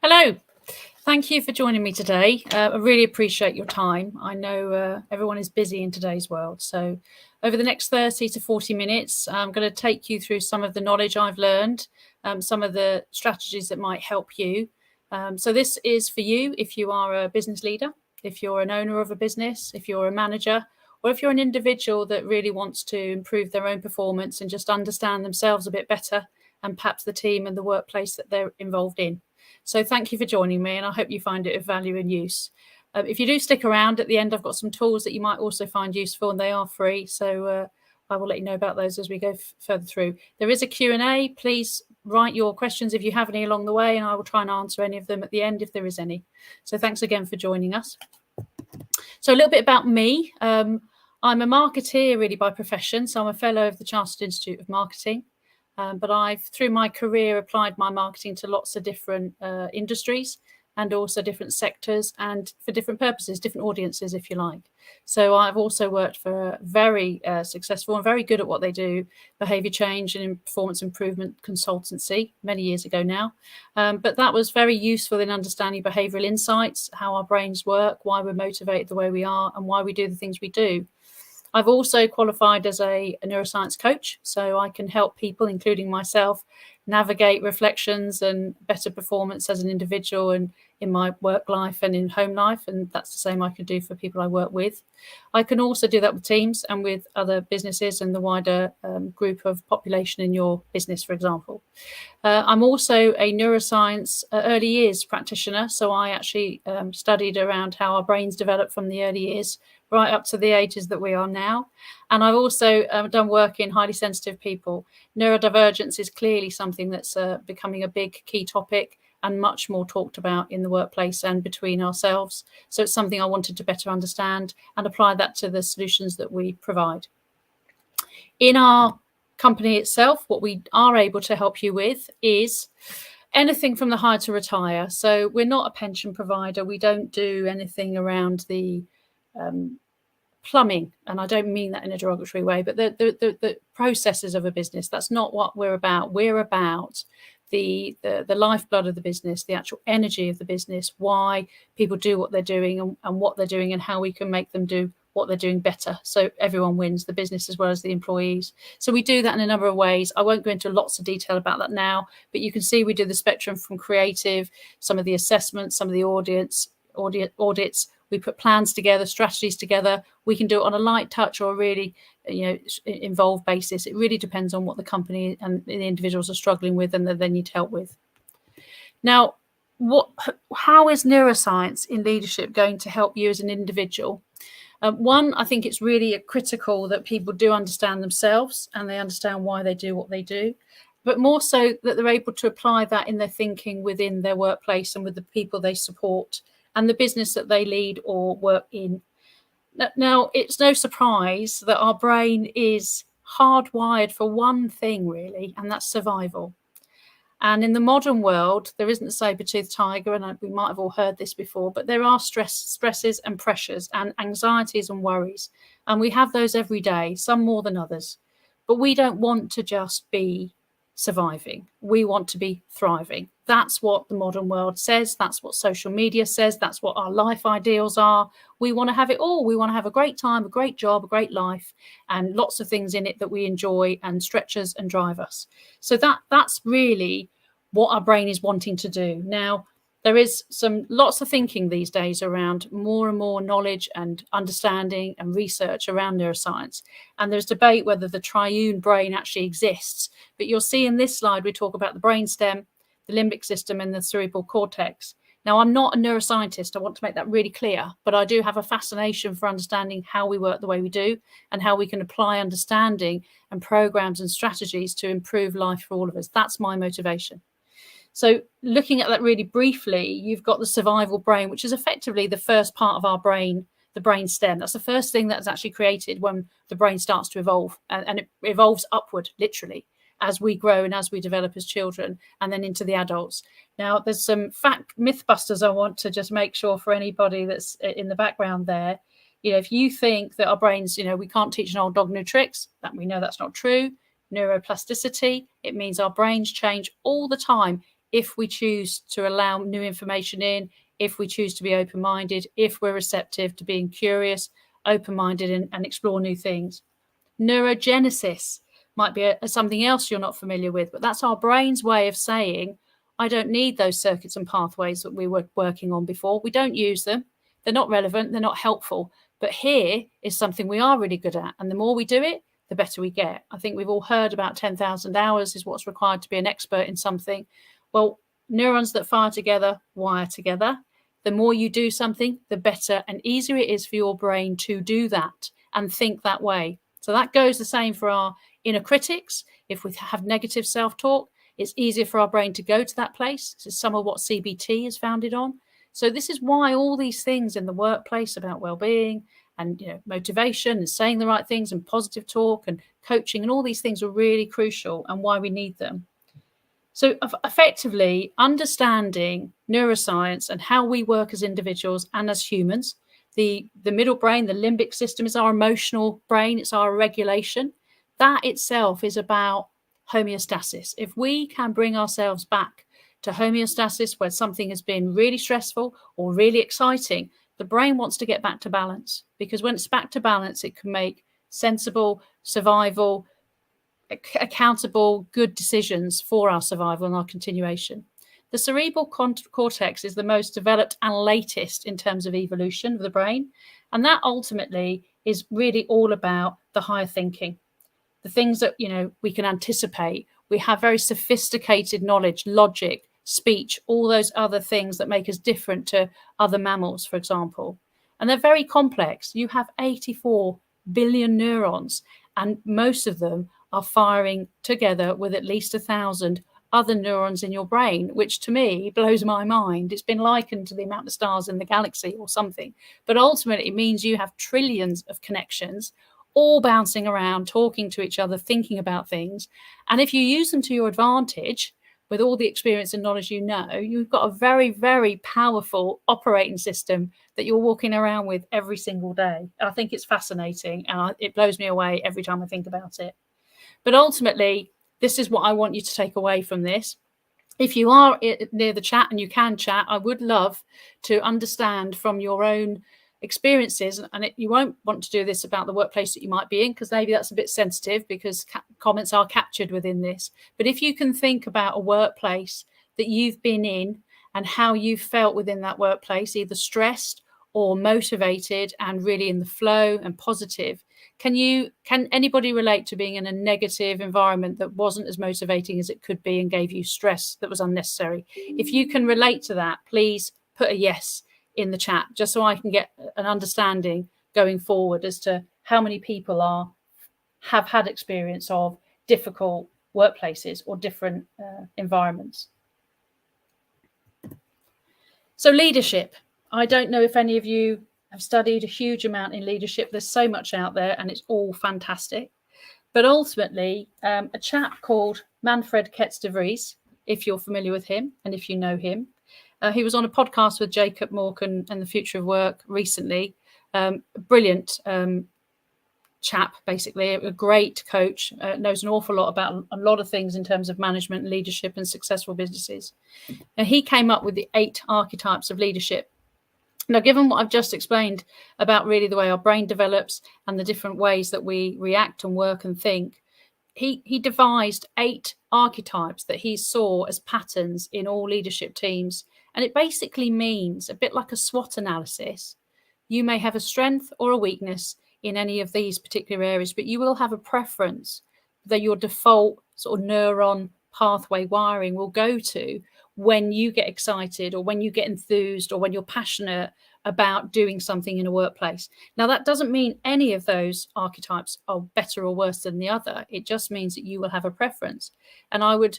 Hello. Thank you for joining me today. I really appreciate your time. I know everyone is busy in today's world. So over the next 30 to 40 minutes, I'm going to take you through some of the knowledge I've learned, some of the strategies that might help you. So this is for you if you are a business leader, if you're an owner of a business, if you're a manager, or if you're an individual that really wants to improve their own performance and just understand themselves a bit better, and perhaps the team and the workplace that they're involved in. So thank you for joining me, and I hope you find it of value and use. If you do stick around at the end, I've got some tools that you might also find useful, and they are free. So I will let you know about those as we go further through. There is a Q&A. Please write your questions if you have any along the way, and I will try and answer any of them at the end if there is any. So thanks again for joining us. So a little bit about me. I'm a marketeer really by profession. So I'm a fellow of the Chartered Institute of Marketing. But I've, through my career, applied my marketing to lots of different industries and also different sectors and for different purposes, different audiences, if you like. So I've also worked for a very successful and very good at what they do, behaviour change and performance improvement consultancy many years ago now. But that was very useful in understanding behavioural insights, how our brains work, why we're motivated the way we are and why we do the things we do. I've also qualified as a neuroscience coach, so I can help people, including myself, navigate reflections and better performance as an individual and in my work life and in home life. And that's the same I can do for people I work with. I can also do that with teams and with other businesses and the wider group of population in your business, for example. I'm also a neuroscience early years practitioner. So I actually studied around how our brains develop from the early years right up to the ages that we are now. And I've also done work in highly sensitive people. Neurodivergence is clearly something that's becoming a big key topic and much more talked about in the workplace and between ourselves. So it's something I wanted to better understand and apply that to the solutions that we provide. In our company itself, what we are able to help you with is anything from the hire to retire. So we're not a pension provider. We don't do anything around the plumbing, and I don't mean that in a derogatory way, but the processes of a business. That's not what we're about. We're about the lifeblood of the business, the actual energy of the business, why people do what they're doing and what they're doing and how we can make them do what they're doing better. So everyone wins, the business as well as the employees. So we do that in a number of ways. I won't go into lots of detail about that now, but you can see we do the spectrum from creative, some of the assessments, some of the audits. We put plans together, strategies together. We can do it on a light touch or a really, involved basis. It really depends on what the company and the individuals are struggling with and that they need help with. Now, how is neuroscience in leadership going to help you as an individual? One, I think it's really critical that people do understand themselves and they understand why they do what they do, but more so that they're able to apply that in their thinking within their workplace and with the people they support and the business that they lead or work in. Now, it's no surprise that our brain is hardwired for one thing, really, and that's survival. And in the modern world, there isn't a saber-toothed tiger, and we might have all heard this before, but there are stresses and pressures and anxieties and worries. And we have those every day, some more than others. But we don't want to just be surviving. We want to be thriving. That's what the modern world says. That's what social media says. That's what our life ideals are. We want to have it all. We want to have a great time, a great job, a great life, and lots of things in it that we enjoy and stretch us and drive us. So that's really what our brain is wanting to do. Now, there is lots of thinking these days around more and more knowledge and understanding and research around neuroscience. And there's debate whether the triune brain actually exists. But you'll see in this slide, we talk about the brainstem, the limbic system and the cerebral cortex. Now, I'm not a neuroscientist. I want to make that really clear, but I do have a fascination for understanding how we work the way we do and how we can apply understanding and programs and strategies to improve life for all of us. That's my motivation. So looking at that really briefly, you've got the survival brain, which is effectively the first part of our brain, the brain stem. That's the first thing that's actually created when the brain starts to evolve, and it evolves upward, literally, as we grow and as we develop as children and then into the adults. Now, there's some myth busters I want to just make sure for anybody that's in the background there. If you think that our brains, we can't teach an old dog new tricks, that we know that's not true. Neuroplasticity, it means our brains change all the time if we choose to allow new information in, if we choose to be open-minded, if we're receptive to being curious, open-minded, and explore new things. Neurogenesis might be something else you're not familiar with, but that's our brain's way of saying, I don't need those circuits and pathways that we were working on before. We don't use them. They're not relevant. They're not helpful. But here is something we are really good at. And the more we do it, the better we get. I think we've all heard about 10,000 hours is what's required to be an expert in something. Well, neurons that fire together wire together. The more you do something, the better and easier it is for your brain to do that and think that way. So that goes the same for our inner critics. If we have negative self-talk, it's easier for our brain to go to that place. This is some of what CBT is founded on. So this is why all these things in the workplace about well-being and motivation and saying the right things and positive talk and coaching and all these things are really crucial and why we need them. So effectively understanding neuroscience and how we work as individuals and as humans. The middle brain, the limbic system, is our emotional brain. It's our regulation. That itself is about homeostasis. If we can bring ourselves back to homeostasis where something has been really stressful or really exciting, the brain wants to get back to balance, because when it's back to balance, it can make sensible, survival, accountable, good decisions for our survival and our continuation. The cerebral cortex is the most developed and latest in terms of evolution of the brain. And that ultimately is really all about the higher thinking, the things that, we can anticipate. We have very sophisticated knowledge, logic, speech, all those other things that make us different to other mammals, for example. And they're very complex. You have 84 billion neurons, and most of them are firing together with at least 1,000 other neurons in your brain, which to me blows my mind. It's been likened to the amount of stars in the galaxy or something. But ultimately, it means you have trillions of connections all bouncing around, talking to each other, thinking about things. And if you use them to your advantage, with all the experience and knowledge you've got a very, very powerful operating system that you're walking around with every single day. I think it's fascinating, and it blows me away every time I think about it. But ultimately, this is what I want you to take away from this. If you are near the chat and you can chat, I would love to understand from your own experiences, and you won't want to do this about the workplace that you might be in, because maybe that's a bit sensitive, because comments are captured within this. But if you can think about a workplace that you've been in and how you felt within that workplace, either stressed or motivated and really in the flow and positive, can anybody relate to being in a negative environment that wasn't as motivating as it could be and gave you stress that was unnecessary? If you can relate to that, please put a yes in the chat, just so I can get an understanding going forward as to how many people have had experience of difficult workplaces or different environments. So leadership. I don't know if any of you have studied a huge amount in leadership. There's so much out there and it's all fantastic. But ultimately, a chap called Manfred Ketz de Vries, if you're familiar with him and if you know him, he was on a podcast with Jacob Morgan and The Future of Work recently. Brilliant chap, basically, a great coach, knows an awful lot about a lot of things in terms of management and leadership and successful businesses. And he came up with the 8 archetypes of leadership. Now, given what I've just explained about really the way our brain develops and the different ways that we react and work and think, he devised 8 archetypes that he saw as patterns in all leadership teams. And it basically means, a bit like a SWOT analysis, you may have a strength or a weakness in any of these particular areas, but you will have a preference that your default sort of neuron pathway wiring will go to when you get excited or when you get enthused or when you're passionate about doing something in a workplace. Now, that doesn't mean any of those archetypes are better or worse than the other. It just means that you will have a preference. And I would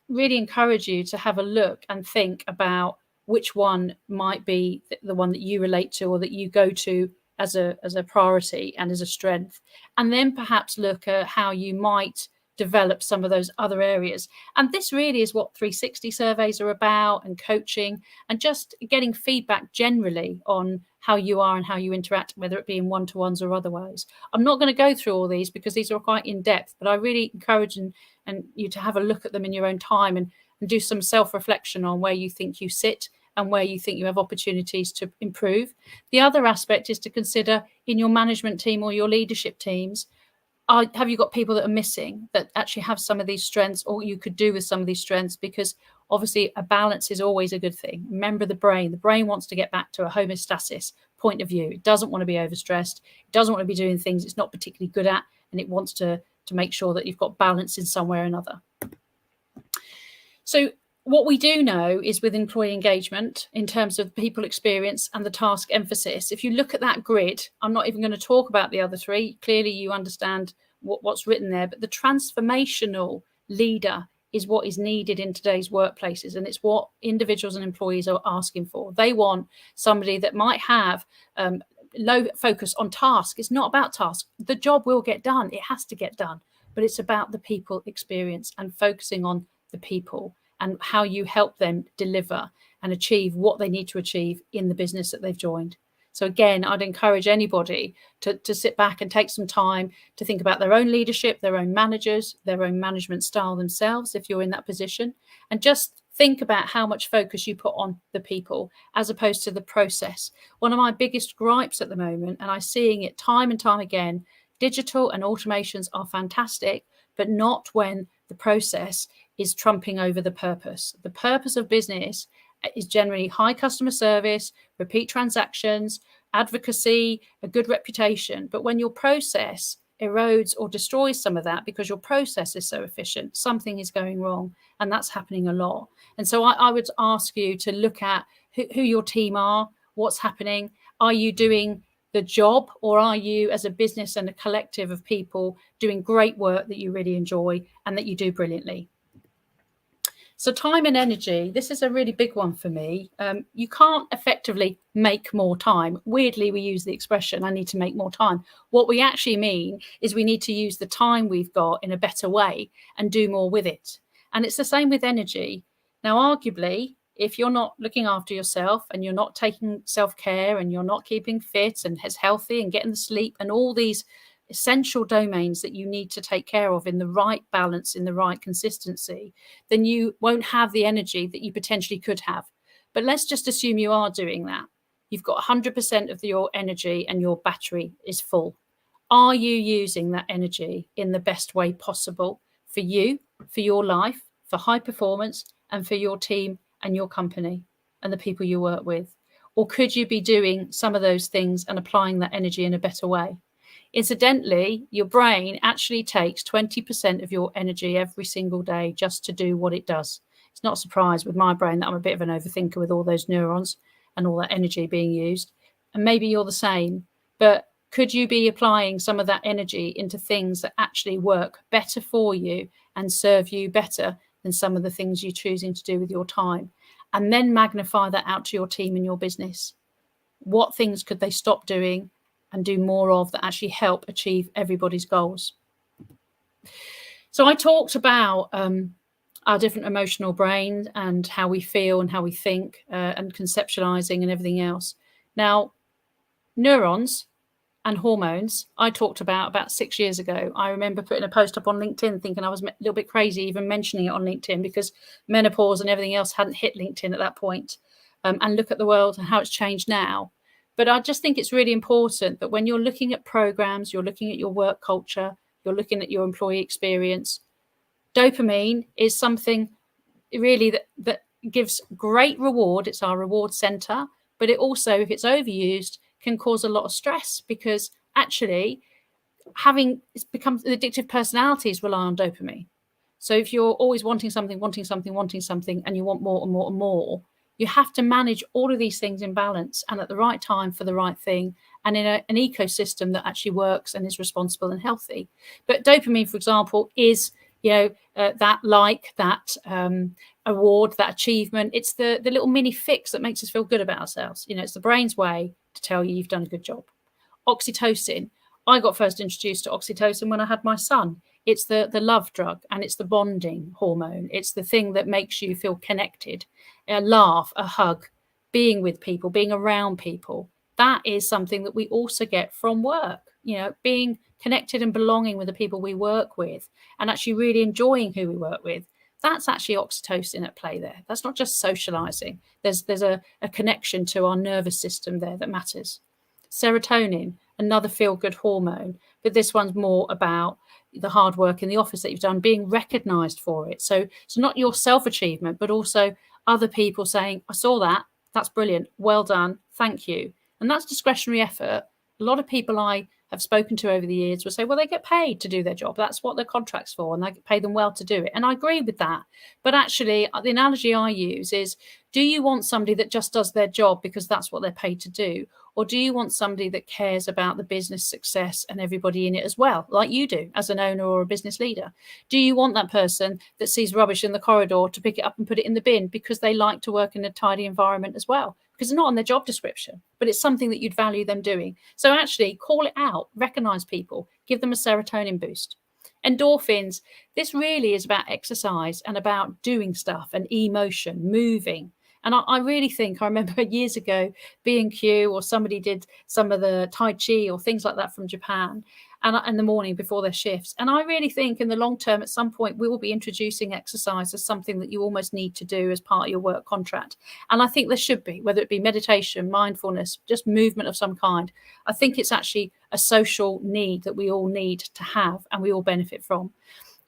really encourage you to have a look and think about which one might be the one that you relate to or that you go to as a priority and as a strength. And then perhaps look at how you might develop some of those other areas. And this really is what 360 surveys are about, and coaching, and just getting feedback generally on how you are and how you interact, whether it be in one-to-ones or otherwise. I'm not going to go through all these because these are quite in depth, but I really encourage and you to have a look at them in your own time and do some self-reflection on where you think you sit and where you think you have opportunities to improve. The other aspect is to consider in your management team or your leadership teams, have you got people that are missing that actually have some of these strengths, or you could do with some of these strengths? Because obviously a balance is always a good thing. Remember, the brain wants to get back to a homeostasis point of view. It doesn't want to be overstressed. It doesn't want to be doing things it's not particularly good at, and it wants to make sure that you've got balance in some way or another. So what we do know is with employee engagement, in terms of people experience and the task emphasis, if you look at that grid, I'm not even going to talk about the other three. Clearly, you understand what's written there, but the transformational leader is what is needed in today's workplaces, and it's what individuals and employees are asking for. They want somebody that might have low focus on task. It's not about task. The job will get done. It has to get done, but it's about the people experience and focusing on the people and how you help them deliver and achieve what they need to achieve in the business that they've joined. So again, I'd encourage anybody to sit back and take some time to think about their own leadership, their own managers, their own management style themselves, if you're in that position, and just think about how much focus you put on the people as opposed to the process. One of my biggest gripes at the moment, and I'm seeing it time and time again, digital and automations are fantastic, but not when the process is trumping over the purpose. The purpose of business is generally high customer service, repeat transactions, advocacy, a good reputation. But when your process erodes or destroys some of that because your process is so efficient, something is going wrong, and that's happening a lot. And so I would ask you to look at who your team are, what's happening. Are you doing the job, or are you, as a business and a collective of people, doing great work that you really enjoy and that you do brilliantly? So time and energy, this is a really big one for me. You can't effectively make more time. Weirdly, we use the expression, I need to make more time. What we actually mean is we need to use the time we've got in a better way and do more with it. And it's the same with energy. Now, arguably, if you're not looking after yourself and you're not taking self-care and you're not keeping fit and as healthy and getting the sleep and all these essential domains that you need to take care of in the right balance, in the right consistency, then you won't have the energy that you potentially could have. But let's just assume you are doing that. You've got 100% of your energy and your battery is full. Are you using that energy in the best way possible for you, for your life, for high performance, and for your team and your company and the people you work with? Or could you be doing some of those things and applying that energy in a better way? Incidentally, your brain actually takes 20% of your energy every single day just to do what it does. It's not a surprise with my brain that I'm a bit of an overthinker with all those neurons and all that energy being used. And maybe you're the same, but could you be applying some of that energy into things that actually work better for you and serve you better than some of the things you're choosing to do with your time? And then magnify that out to your team and your business. What things could they stop doing and do more of that actually help achieve everybody's goals? So I talked about our different emotional brains and how we feel and how we think and conceptualizing and everything else. Now, neurons and hormones, I talked about 6 years ago. I remember putting a post up on LinkedIn thinking I was a little bit crazy even mentioning it on LinkedIn because menopause and everything else hadn't hit LinkedIn at that point. And look at the world and how it's changed now. But I just think it's really important that when you're looking at programs, you're looking at your work culture, you're looking at your employee experience, dopamine is something really that gives great reward. It's our reward center, but it also, if it's overused, can cause a lot of stress because actually it's become addictive personalities rely on dopamine. So if you're always wanting something, and you want more and more and more, you have to manage all of these things in balance and at the right time for the right thing and in an ecosystem that actually works and is responsible and healthy. But dopamine, for example, is that award, that achievement. It's the little mini fix that makes us feel good about ourselves. It's the brain's way to tell you you've done a good job. Oxytocin. I got first introduced to oxytocin when I had my son. It's the love drug and it's the bonding hormone. It's the thing that makes you feel connected, a laugh, a hug, being with people, being around people. That is something that we also get from work, being connected and belonging with the people we work with and actually really enjoying who we work with. that's actually oxytocin at play there. That's not just socializing. There's a connection to our nervous system there that matters. Serotonin, another feel-good hormone, but this one's more about the hard work in the office that you've done, being recognized for it. So it's not your self-achievement, but also other people saying, I saw that, that's brilliant, well done, thank you. And that's discretionary effort. A lot of people I have spoken to over the years will say, well, they get paid to do their job. That's what their contract's for, and they pay them well to do it. And I agree with that. But actually, the analogy I use is, do you want somebody that just does their job because that's what they're paid to do? Or do you want somebody that cares about the business success and everybody in it as well, like you do as an owner or a business leader? Do you want that person that sees rubbish in the corridor to pick it up and put it in the bin because they like to work in a tidy environment as well? Because it's not on their job description, but it's something that you'd value them doing. So actually call it out, recognize people, give them a serotonin boost. Endorphins, this really is about exercise and about doing stuff and emotion, moving. And I really think, I remember years ago, B&Q or somebody did some of the Tai Chi or things like that from Japan, and in the morning before their shifts. And I really think in the long term, at some point, we will be introducing exercise as something that you almost need to do as part of your work contract. And I think there should be, whether it be meditation, mindfulness, just movement of some kind. I think it's actually a social need that we all need to have and we all benefit from.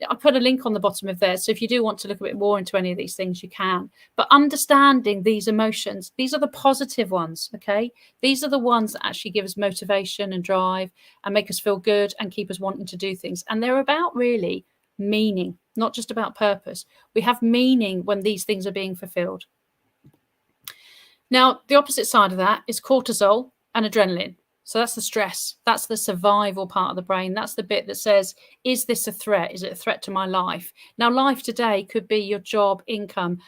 I put a link on the bottom of there. So if you do want to look a bit more into any of these things, you can. But understanding these emotions, these are the positive ones, okay? These are the ones that actually give us motivation and drive and make us feel good and keep us wanting to do things. And they're about really meaning, not just about purpose. We have meaning when these things are being fulfilled. Now, the opposite side of that is cortisol and adrenaline. So that's the stress. That's the survival part of the brain. That's the bit that says, is this a threat? Is it a threat to my life? Now, life today could be your job, income,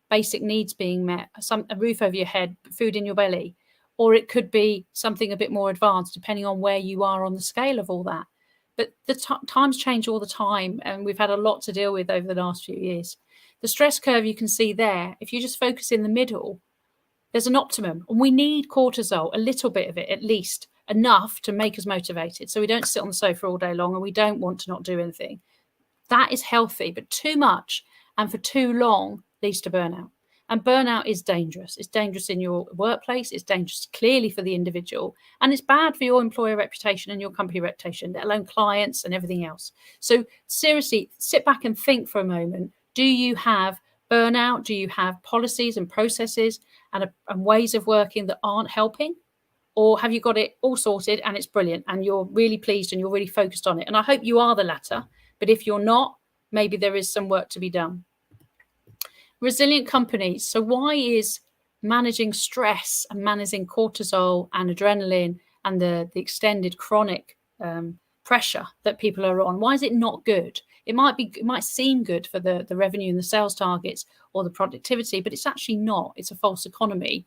basic needs being met, a roof over your head, food in your belly. Or it could be something a bit more advanced, depending on where you are on the scale of all that. But the times change all the time, and we've had a lot to deal with over the last few years. The stress curve you can see there, if you just focus in the middle, there's an optimum, and we need cortisol, a little bit of it at least, enough to make us motivated. So we don't sit on the sofa all day long and we don't want to not do anything. That is healthy, but too much and for too long leads to burnout. And burnout is dangerous. It's dangerous in your workplace. It's dangerous clearly for the individual. And it's bad for your employer reputation and your company reputation, let alone clients and everything else. So seriously, sit back and think for a moment. Do you have burnout? Do you have policies and processes and ways of working that aren't helping? Or have you got it all sorted and it's brilliant and you're really pleased and you're really focused on it? And I hope you are the latter. But if you're not, maybe there is some work to be done. Resilient companies. So why is managing stress and managing cortisol and adrenaline and the extended chronic pressure that people are on, why is it not good? It might seem good for the revenue and the sales targets or the productivity, but it's actually not. It's a false economy.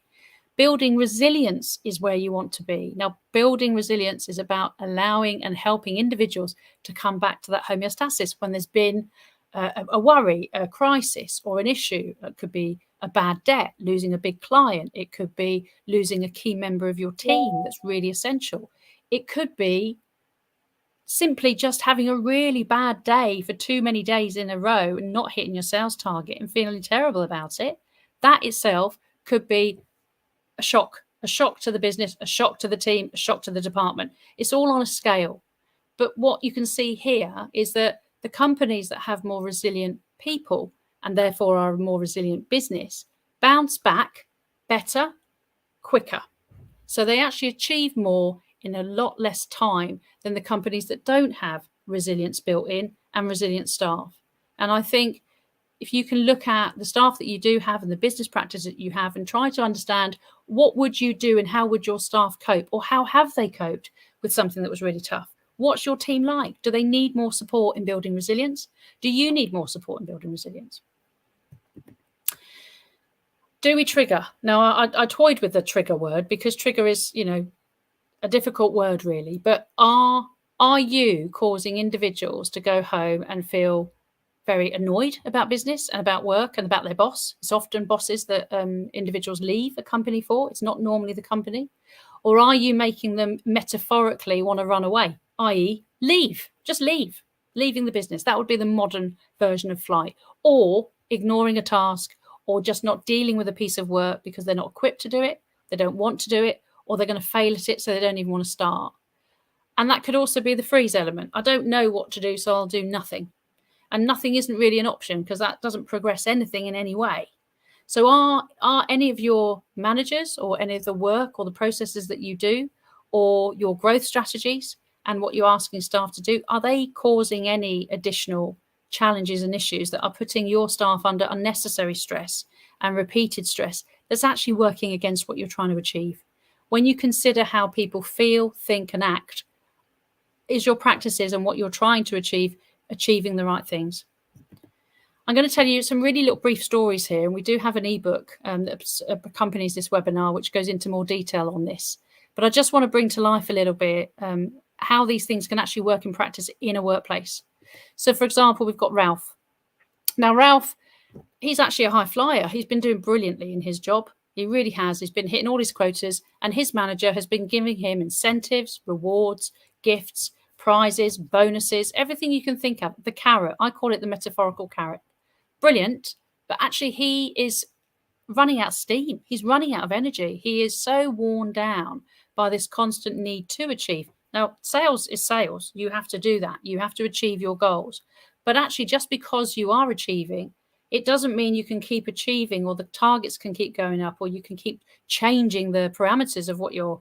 Building resilience is where you want to be. Now, building resilience is about allowing and helping individuals to come back to that homeostasis when there's been a worry, a crisis, or an issue. It could be a bad debt, losing a big client. It could be losing a key member of your team that's really essential. It could be simply just having a really bad day for too many days in a row and not hitting your sales target and feeling terrible about it. That itself could be a shock to the business, a shock to the team, a shock to the department. It's all on a scale. But what you can see here is that the companies that have more resilient people and therefore are a more resilient business bounce back better, quicker. So they actually achieve more in a lot less time than the companies that don't have resilience built in and resilient staff. And I think if you can look at the staff that you do have and the business practice that you have and try to understand what would you do and how would your staff cope, or how have they coped with something that was really tough? What's your team like? Do they need more support in building resilience? Do you need more support in building resilience? Do we trigger? Now, I toyed with the trigger word because trigger is, a difficult word really, but are you causing individuals to go home and feel very annoyed about business and about work and about their boss? It's often bosses that individuals leave a company for. It's not normally the company. Or are you making them metaphorically want to run away, i.e. leave, just leave, leaving the business? That would be the modern version of flight. or ignoring a task, or just not dealing with a piece of work because they're not equipped to do it, they don't want to do it, or they're going to fail at it, so they don't even want to start. And that could also be the freeze element. I don't know what to do, so I'll do nothing. And nothing isn't really an option because that doesn't progress anything in any way. So are any of your managers or any of the work or the processes that you do or your growth strategies and what you're asking staff to do, are they causing any additional challenges and issues that are putting your staff under unnecessary stress and repeated stress that's actually working against what you're trying to achieve? When you consider how people feel, think and act, is your practices and what you're trying to achieve achieving the right things? I'm going to tell you some really little brief stories here, and we do have an ebook that accompanies this webinar, which goes into more detail on this. But I just want to bring to life a little bit how these things can actually work in practice in a workplace. So, for example, we've got Ralph. Now, Ralph, he's actually a high flyer. He's been doing brilliantly in his job. He really has. He's been hitting all his quotas, and his manager has been giving him incentives, rewards, gifts, prizes, bonuses, everything you can think of. The carrot. I call it the metaphorical carrot. Brilliant, but actually he is running out of steam. He's running out of energy. He is so worn down by this constant need to achieve. Now, sales is sales. You have to do that. You have to achieve your goals. But actually, just because you are achieving, it doesn't mean you can keep achieving, or the targets can keep going up, or you can keep changing the parameters of what you're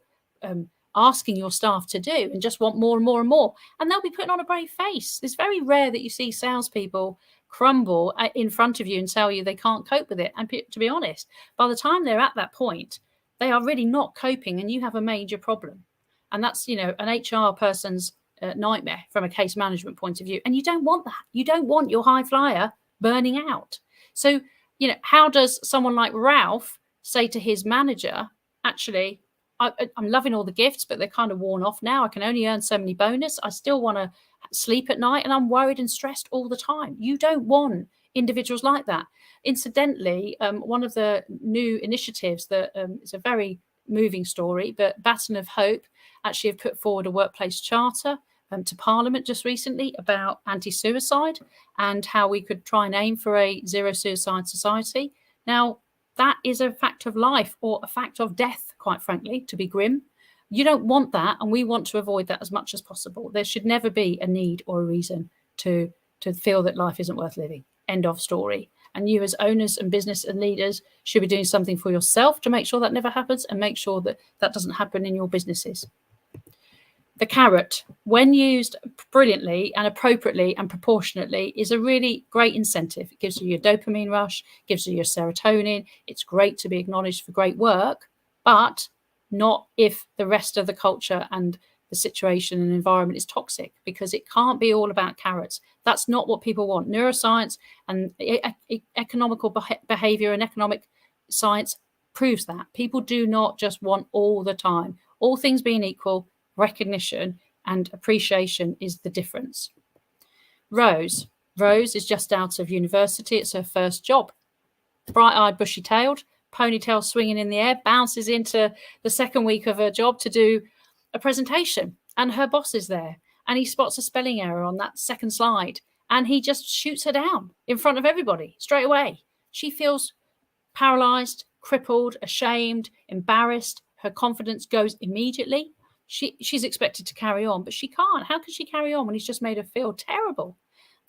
asking your staff to do and just want more and more and more. And they'll be putting on a brave face. It's very rare that you see salespeople crumble in front of you and tell you they can't cope with it. And to be honest, by the time they're at that point, they are really not coping and you have a major problem. And that's, you know, an HR person's nightmare from a case management point of view. And you don't want that. You don't want your high flyer burning out. So, you know, how does someone like Ralph say to his manager, actually, I'm loving all the gifts, but they're kind of worn off now. I can only earn so many bonus. I still want to sleep at night and I'm worried and stressed all the time. You don't want individuals like that. Incidentally, one of the new initiatives that is a very moving story, but Baton of Hope actually have put forward a workplace charter to Parliament just recently about anti-suicide and how we could try and aim for a zero suicide society. Now, that is a fact of life, or a fact of death, quite frankly, to be grim. You don't want that, and we want to avoid that as much as possible. There should never be a need or a reason to feel that life isn't worth living. End of story. And you as owners and business and leaders should be doing something for yourself to make sure that never happens and make sure that that doesn't happen in your businesses. The carrot, when used brilliantly and appropriately and proportionately, is a really great incentive. It gives you your dopamine rush, gives you your serotonin. It's great to be acknowledged for great work, but not if the rest of the culture and the situation and environment is toxic, because it can't be all about carrots. That's not what people want. Neuroscience and economical behaviour and economic science proves that. People do not just want all the time. All things being equal, recognition and appreciation is the difference. Rose is just out of university. It's her first job. Bright-eyed, bushy-tailed, ponytail swinging in the air, bounces into the second week of her job to do a presentation, and her boss is there and he spots a spelling error on that second slide and he just shoots her down in front of everybody straight away. She feels paralyzed, crippled, ashamed, embarrassed. Her confidence goes immediately. She's expected to carry on, but she can't. How can she carry on when he's just made her feel terrible?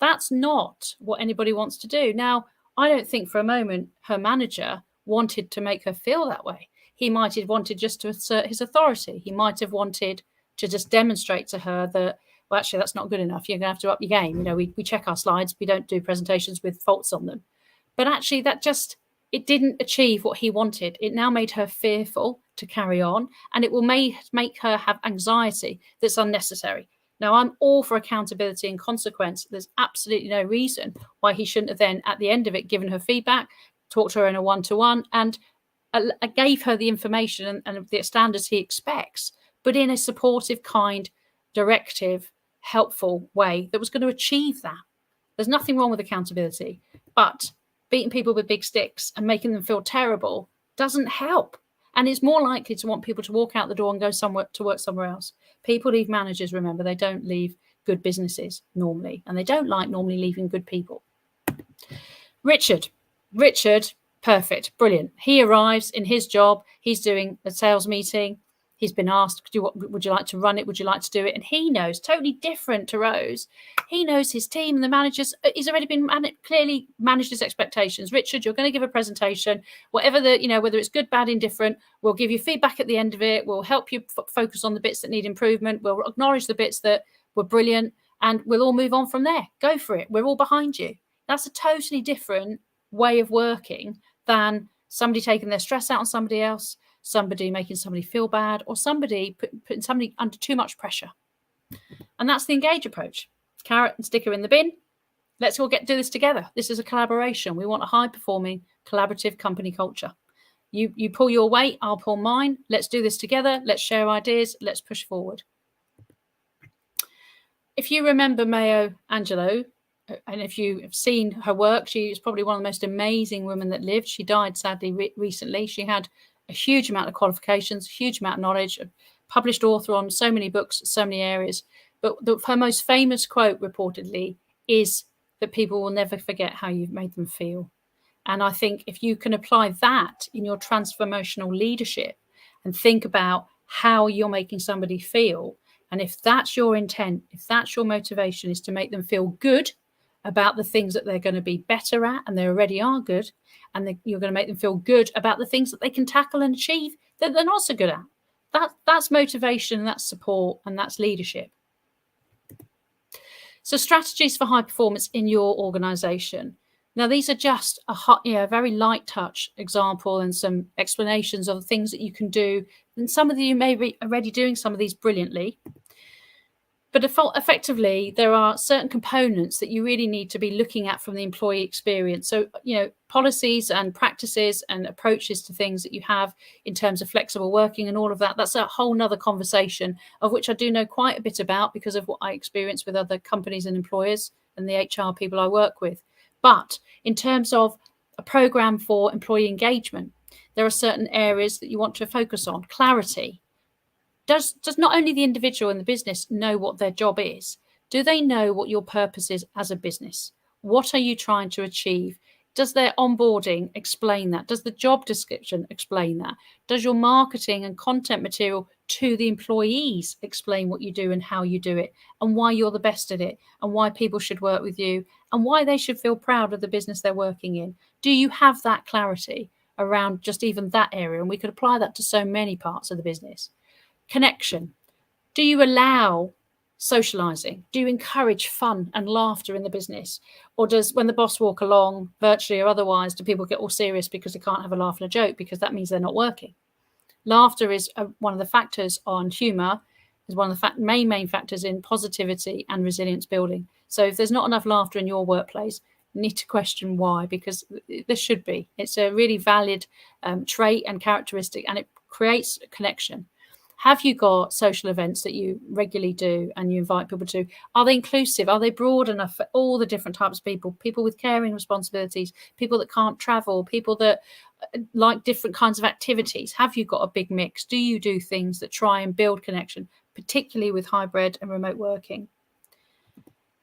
That's not what anybody wants to do. Now, I don't think for a moment her manager wanted to make her feel that way. He might have wanted just to assert his authority. He might have wanted to just demonstrate to her that, well, actually, that's not good enough. You're going to have to up your game. You know, we check our slides. We don't do presentations with faults on them. But actually, it didn't achieve what he wanted. It now made her fearful to carry on, and it will make her have anxiety that's unnecessary. Now, I'm all for accountability and consequence. There's absolutely no reason why he shouldn't have then, at the end of it, given her feedback, talked to her in a one-to-one, and gave her the information and the standards he expects, but in a supportive, kind, directive, helpful way that was going to achieve that. There's nothing wrong with accountability, but beating people with big sticks and making them feel terrible doesn't help. And it's more likely to want people to walk out the door and go somewhere to work somewhere else. People leave managers, remember, they don't leave good businesses normally, and they don't like normally leaving good people. Richard, perfect, brilliant. He arrives in his job. He's doing a sales meeting. He's been asked, would you like to run it? Would you like to do it? And he knows, totally different to Rose. He knows his team and the managers. He's already been clearly managed his expectations. Richard, you're going to give a presentation, whatever whether it's good, bad, indifferent. We'll give you feedback at the end of it. We'll help you focus on the bits that need improvement. We'll acknowledge the bits that were brilliant, and we'll all move on from there. Go for it. We're all behind you. That's a totally different way of working than somebody taking their stress out on somebody else, somebody making somebody feel bad, or somebody putting somebody under too much pressure. And that's the engage approach. Carrot and sticker in the bin. Let's all do this together. This is a collaboration. We want a high-performing, collaborative company culture. You pull your weight, I'll pull mine. Let's do this together. Let's share ideas. Let's push forward. If you remember Maya Angelou, and if you have seen her work, she is probably one of the most amazing women that lived. She died sadly recently. She had a huge amount of qualifications, a huge amount of knowledge, a published author on so many books, so many areas. But her most famous quote, reportedly, is that people will never forget how you've made them feel. And I think if you can apply that in your transformational leadership and think about how you're making somebody feel, and if that's your intent, if that's your motivation, is to make them feel good about the things that they're going to be better at, and they already are good, and you're going to make them feel good about the things that they can tackle and achieve that they're not so good at. That's motivation, that's support, and that's leadership. So strategies for high performance in your organization. Now, these are just a very light touch example and some explanations of the things that you can do. And some of you may be already doing some of these brilliantly. But effectively, there are certain components that you really need to be looking at from the employee experience. So, policies and practices and approaches to things that you have in terms of flexible working and all of that, that's a whole nother conversation, of which I do know quite a bit about because of what I experience with other companies and employers and the HR people I work with. But in terms of a program for employee engagement, there are certain areas that you want to focus on. Clarity. Does not only the individual and the business know what their job is? Do they know what your purpose is as a business? What are you trying to achieve? Does their onboarding explain that? Does the job description explain that? Does your marketing and content material to the employees explain what you do and how you do it, and why you're the best at it, and why people should work with you, and why they should feel proud of the business they're working in? Do you have that clarity around just even that area? And we could apply that to so many parts of the business. Connection. Do you allow socializing? Do you encourage fun and laughter in the business? Or does, when the boss walk along, virtually or otherwise, do people get all serious because they can't have a laugh and a joke, because that means they're not working? Laughter is one of the factors on humor, is one of the main factors in positivity and resilience building. So if there's not enough laughter in your workplace, you need to question why, because there should be. It's a really valid trait and characteristic, and it creates a connection. Have you got social events that you regularly do and you invite people to? Are they inclusive? Are they broad enough for all the different types of people? People with caring responsibilities, people that can't travel, people that like different kinds of activities. Have you got a big mix? Do you do things that try and build connection, particularly with hybrid and remote working?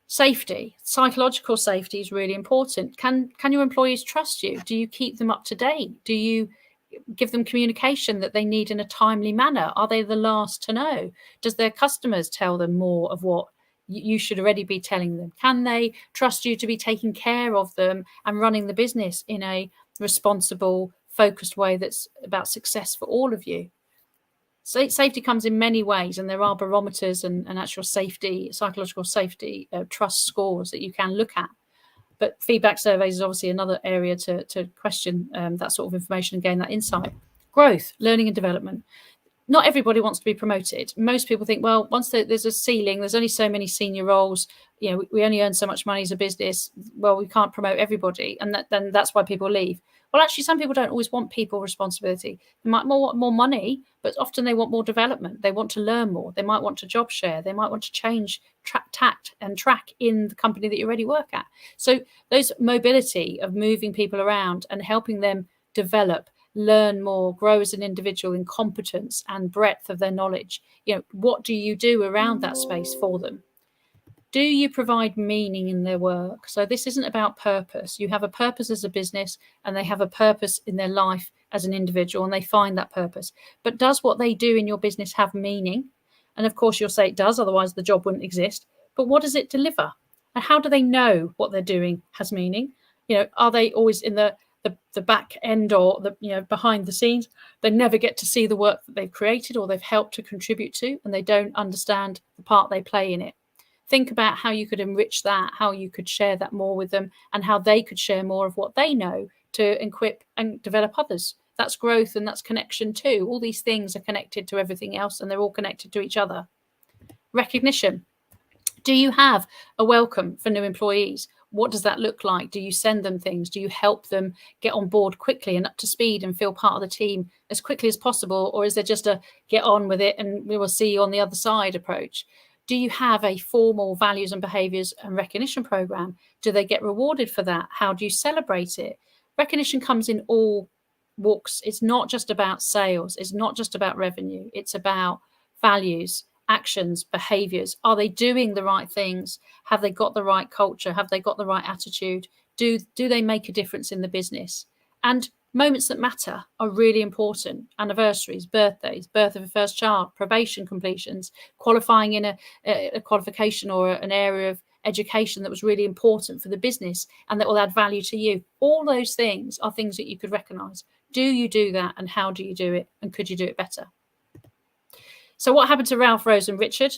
Safety, psychological safety is really important. Can your employees trust you? Do you keep them up to date? Do you give them communication that they need in a timely manner? Are they the last to know? Does their customers tell them more of what you should already be telling them? Can they trust you to be taking care of them and running the business in a responsible, focused way that's about success for all of you? Safety comes in many ways, and there are barometers and actual safety, psychological safety, trust scores that you can look at. But feedback surveys is obviously another area to question that sort of information and gain that insight. Growth, learning and development. Not everybody wants to be promoted. Most people think, well, once there's a ceiling, there's only so many senior roles. We only earn so much money as a business. Well, we can't promote everybody, and then that's why people leave. Well, actually, some people don't always want people responsibility. They might want more money, but often they want more development. They want to learn more. They might want to job share. They might want to change track in the company that you already work at. So those mobility of moving people around and helping them develop, learn more, grow as an individual in competence and breadth of their knowledge. What do you do around that space for them? Do you provide meaning in their work? So this isn't about purpose. You have a purpose as a business, and they have a purpose in their life as an individual, and they find that purpose. But does what they do in your business have meaning? And of course, you'll say it does, otherwise the job wouldn't exist. But what does it deliver? And how do they know what they're doing has meaning? Are they always in the back end, or behind the scenes? They never get to see the work that they've created or they've helped to contribute to, and they don't understand the part they play in it. Think about how you could enrich that, how you could share that more with them, and how they could share more of what they know to equip and develop others. That's growth, and that's connection too. All these things are connected to everything else, and they're all connected to each other. Recognition. Do you have a welcome for new employees? What does that look like? Do you send them things? Do you help them get on board quickly and up to speed and feel part of the team as quickly as possible? Or is there just a get on with it and we will see you on the other side approach? Do you have a formal values and behaviours and recognition programme? Do they get rewarded for that? How do you celebrate it? Recognition comes in all walks. It's not just about sales. It's not just about revenue. It's about values, actions, behaviours. Are they doing the right things? Have they got the right culture? Have they got the right attitude? Do they make a difference in the business? And moments that matter are really important. Anniversaries, birthdays, birth of a first child, probation completions, qualifying in a qualification or an area of education that was really important for the business and that will add value to you. All those things are things that you could recognise. Do you do that, and how do you do it, and could you do it better? So what happened to Ralph, Rose and Richard?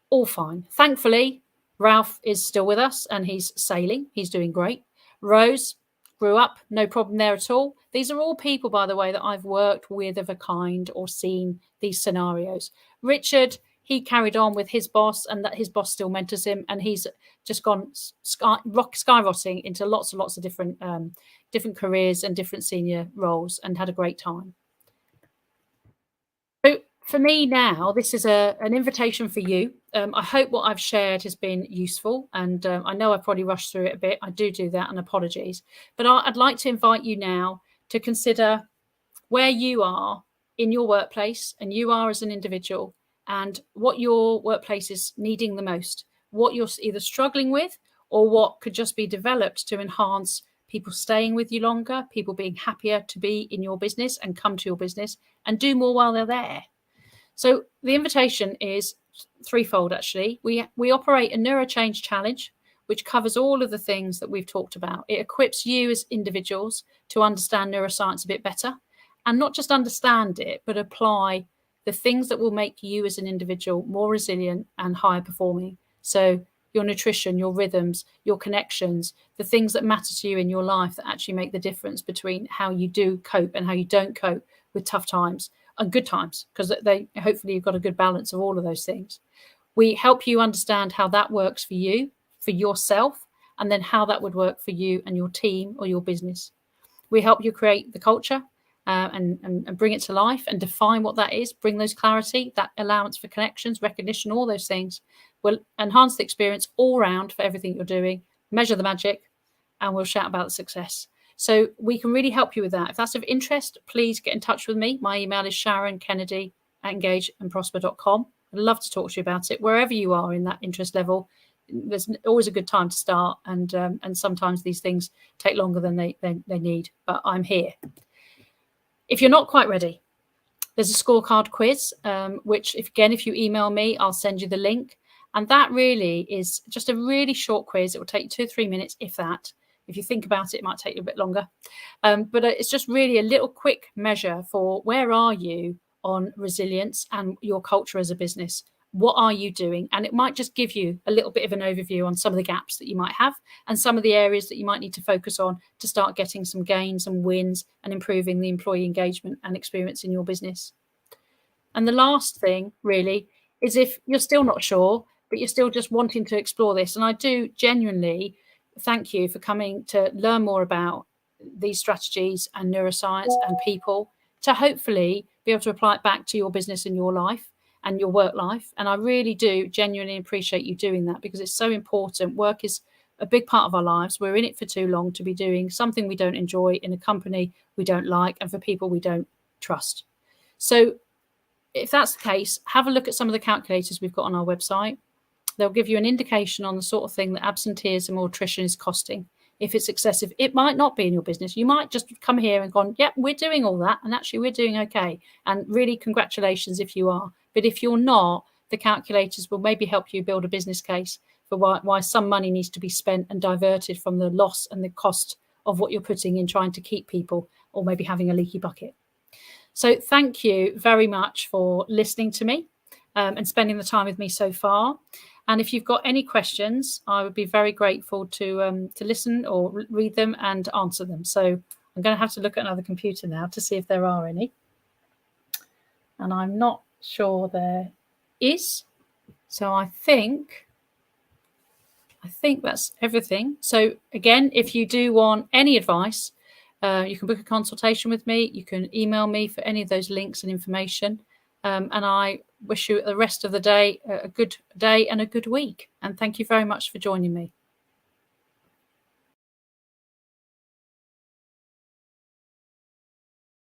All fine. Thankfully, Ralph is still with us and he's sailing. He's doing great. Rose grew up, no problem there at all. These are all people, by the way, that I've worked with of a kind or seen these scenarios. Richard, he carried on with his boss, and that his boss still mentors him, and he's just gone skyrocketing into lots and lots of different careers and different senior roles, and had a great time. So for me now, this is an invitation for you. I hope what I've shared has been useful, and I know I've probably rushed through it a bit. I do that, and apologies. But I'd like to invite you now to consider where you are in your workplace, and you are as an individual, and what your workplace is needing the most, what you're either struggling with or what could just be developed to enhance people staying with you longer, people being happier to be in your business and come to your business and do more while they're there. So the invitation is threefold, actually. We operate a NeuroChange challenge, which covers all of the things that we've talked about. It equips you as individuals to understand neuroscience a bit better, and not just understand it, but apply the things that will make you as an individual more resilient and higher performing. So your nutrition, your rhythms, your connections, the things that matter to you in your life that actually make the difference between how you do cope and how you don't cope with tough times and good times, because hopefully you've got a good balance of all of those things. We help you understand how that works for you, for yourself, and then how that would work for you and your team or your business. We help you create the culture and bring it to life and define what that is, bring those clarity, that allowance for connections, recognition, all those things will enhance the experience all round for everything you're doing, measure the magic, and we'll shout about the success. So we can really help you with that. If that's of interest, please get in touch with me. My email is sharonkennedy@engageandprosper.com. I'd love to talk to you about it. Wherever you are in that interest level, there's always a good time to start, and sometimes these things take longer than they need, but I'm here. If you're not quite ready, there's a scorecard quiz, which if you email me, I'll send you the link. And that really is just a really short quiz. It will take you 2 or 3 minutes, if that. If you think about it, it might take you a bit longer. But it's just really a little quick measure for where are you on resilience and your culture as a business. What are you doing? And it might just give you a little bit of an overview on some of the gaps that you might have and some of the areas that you might need to focus on to start getting some gains and wins and improving the employee engagement and experience in your business. And the last thing really is, if you're still not sure, but you're still just wanting to explore this, and I do genuinely thank you for coming to learn more about these strategies and neuroscience and people, to hopefully be able to apply it back to your business and your life and your work life. And I really do genuinely appreciate you doing that, because it's so important. Work is a big part of our lives. We're in it for too long to be doing something we don't enjoy in a company we don't like and for people we don't trust. So if that's the case, have a look at some of the calculators we've got on our website. they'll give you an indication on the sort of thing that absenteeism or attrition is costing. If it's excessive, it might not be in your business. You might just come here and gone, yep, we're doing all that, and actually we're doing okay. And really, congratulations if you are. But if you're not, the calculators will maybe help you build a business case for why some money needs to be spent and diverted from the loss and the cost of what you're putting in trying to keep people, or maybe having a leaky bucket. So thank you very much for listening to me and spending the time with me so far. And if you've got any questions, I would be very grateful to listen or read them and answer them. So I'm going to have to look at another computer now to see if there are any. And I'm not sure there is. So I think that's everything. So again, if you do want any advice, you can book a consultation with me. You can email me for any of those links and information. And I wish you the rest of the day a good day and a good week. And thank you very much for joining me.